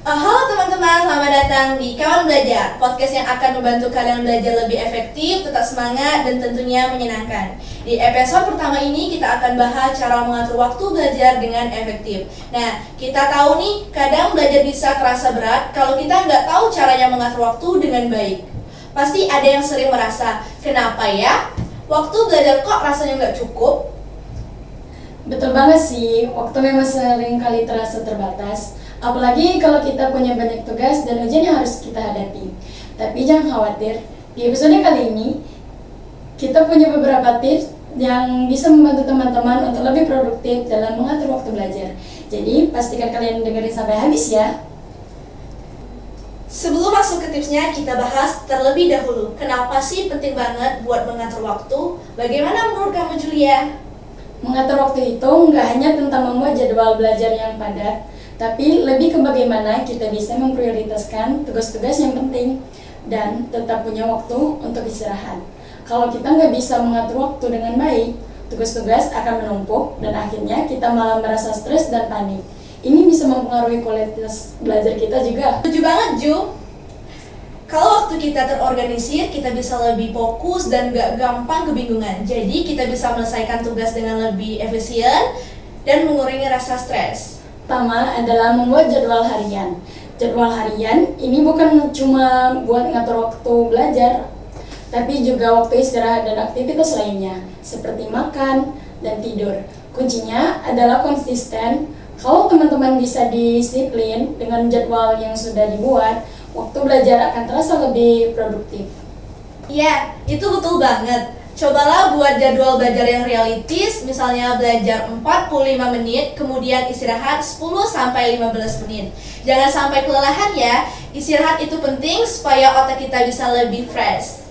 Halo teman-teman, selamat datang di Kawan Belajar, podcast yang akan membantu kalian belajar lebih efektif, tetap semangat, dan tentunya menyenangkan. Di episode pertama ini kita akan bahas cara mengatur waktu belajar dengan efektif. Nah, kita tahu nih, kadang belajar bisa terasa berat kalau kita nggak tahu caranya mengatur waktu dengan baik. Pasti ada yang sering merasa, kenapa ya? Waktu belajar kok rasanya nggak cukup? Betul banget sih, waktu memang sering kali terasa terbatas. Apalagi kalau kita punya banyak tugas dan ujian yang harus kita hadapi. Tapi jangan khawatir, di episode kali ini kita punya beberapa tips yang bisa membantu teman-teman untuk lebih produktif dalam mengatur waktu belajar. Jadi pastikan kalian dengerin sampai habis ya. Sebelum masuk ke tipsnya, kita bahas terlebih dahulu kenapa sih penting banget buat mengatur waktu? Bagaimana menurut kamu, Julia? Mengatur waktu itu nggak hanya tentang membuat jadwal belajar yang padat, tapi lebih ke bagaimana kita bisa memprioritaskan tugas-tugas yang penting dan tetap punya waktu untuk istirahat. Kalau kita nggak bisa mengatur waktu dengan baik, tugas-tugas akan menumpuk dan akhirnya kita malah merasa stres dan panik. Ini bisa mempengaruhi kualitas belajar kita juga. Setuju banget, Ju. Kalau waktu kita terorganisir, kita bisa lebih fokus dan gak gampang kebingungan. Jadi kita bisa menyelesaikan tugas dengan lebih efisien dan mengurangi rasa stres. Pertama adalah membuat jadwal harian. Jadwal harian ini bukan cuma buat ngatur waktu belajar, tapi juga waktu istirahat dan aktivitas lainnya, seperti makan dan tidur. Kuncinya adalah konsisten. Kalau teman-teman bisa disiplin dengan jadwal yang sudah dibuat, waktu belajar akan terasa lebih produktif. Iya, itu betul banget. Cobalah buat jadwal belajar yang realistis, misalnya belajar 45 menit, kemudian istirahat 10-15 menit. Jangan sampai kelelahan ya, istirahat itu penting supaya otak kita bisa lebih fresh.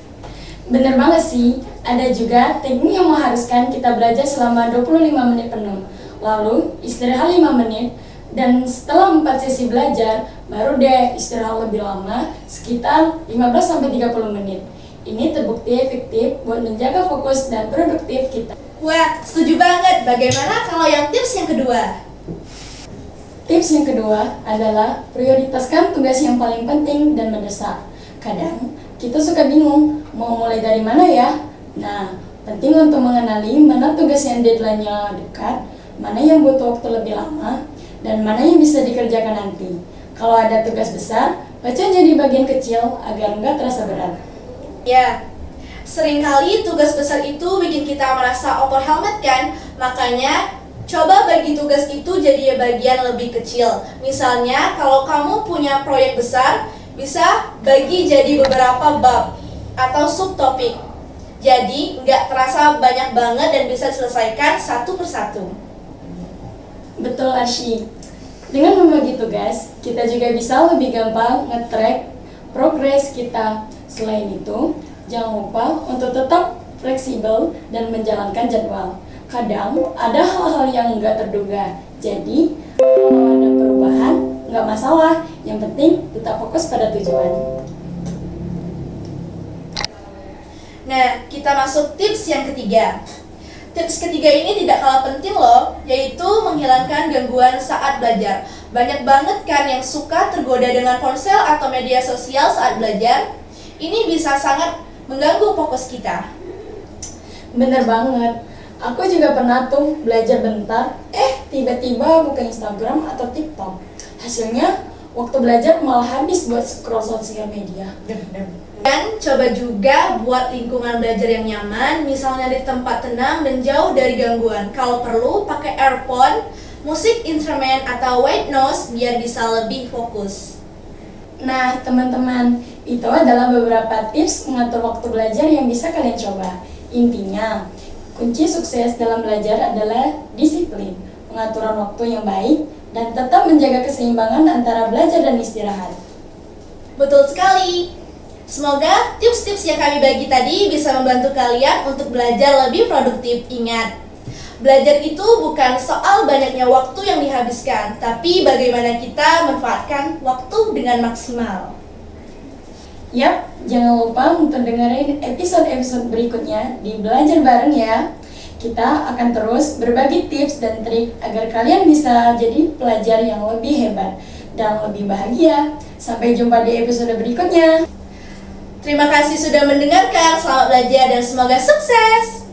Bener banget sih, ada juga teknik yang mengharuskan kita belajar selama 25 menit penuh. Lalu istirahat 5 menit, dan setelah 4 sesi belajar, baru deh istirahat lebih lama, sekitar 15-30 menit. Ini terbukti efektif buat menjaga fokus dan produktif kita. Wah, setuju banget. Bagaimana kalau yang tips yang kedua? Tips yang kedua adalah prioritaskan tugas yang paling penting dan mendesak. Kadang kita suka bingung mau mulai dari mana ya. Nah, penting untuk mengenali mana tugas yang deadline-nya dekat, mana yang butuh waktu lebih lama, dan mana yang bisa dikerjakan nanti. Kalau ada tugas besar, baca jadi bagian kecil agar nggak terasa berat. Ya, seringkali tugas besar itu bikin kita merasa overwhelmed kan? Makanya, coba bagi tugas itu jadi bagian lebih kecil. Misalnya, kalau kamu punya proyek besar, bisa bagi jadi beberapa bab atau subtopik. Jadi, nggak terasa banyak banget dan bisa diselesaikan satu persatu. Betul, Arsy. Dengan membagi tugas, kita juga bisa lebih gampang nge-track progres kita. Selain itu, jangan lupa untuk tetap fleksibel dan menjalankan jadwal. Kadang ada hal-hal yang nggak terduga, jadi kalau ada perubahan, nggak masalah. Yang penting tetap fokus pada tujuan. Nah, kita masuk tips yang ketiga. Tips ketiga ini tidak kalah penting loh, yaitu menghilangkan gangguan saat belajar. Banyak banget kan yang suka tergoda dengan ponsel atau media sosial saat belajar. Ini bisa sangat mengganggu fokus kita. Bener banget. Aku juga pernah tuh belajar bentar, tiba-tiba buka Instagram atau TikTok. Hasilnya, waktu belajar malah habis buat scroll sosial media. Dan coba juga buat lingkungan belajar yang nyaman, misalnya di tempat tenang dan jauh dari gangguan. Kalau perlu, pakai earphone, musik instrumen, atau white noise biar bisa lebih fokus. Nah, teman-teman, itu adalah beberapa tips mengatur waktu belajar yang bisa kalian coba. Intinya, kunci sukses dalam belajar adalah disiplin, pengaturan waktu yang baik, dan tetap menjaga keseimbangan antara belajar dan istirahat. Betul sekali. Semoga tips-tips yang kami bagi tadi bisa membantu kalian untuk belajar lebih produktif. Ingat, belajar itu bukan soal banyaknya waktu yang dihabiskan, tapi bagaimana kita manfaatkan waktu dengan maksimal. Yap, jangan lupa untuk dengerin episode-episode berikutnya di Belajar Bareng ya. Kita akan terus berbagi tips dan trik agar kalian bisa jadi pelajar yang lebih hebat. dan lebih bahagia. Sampai jumpa di episode berikutnya. Terima kasih sudah mendengarkan, selamat belajar dan semoga sukses!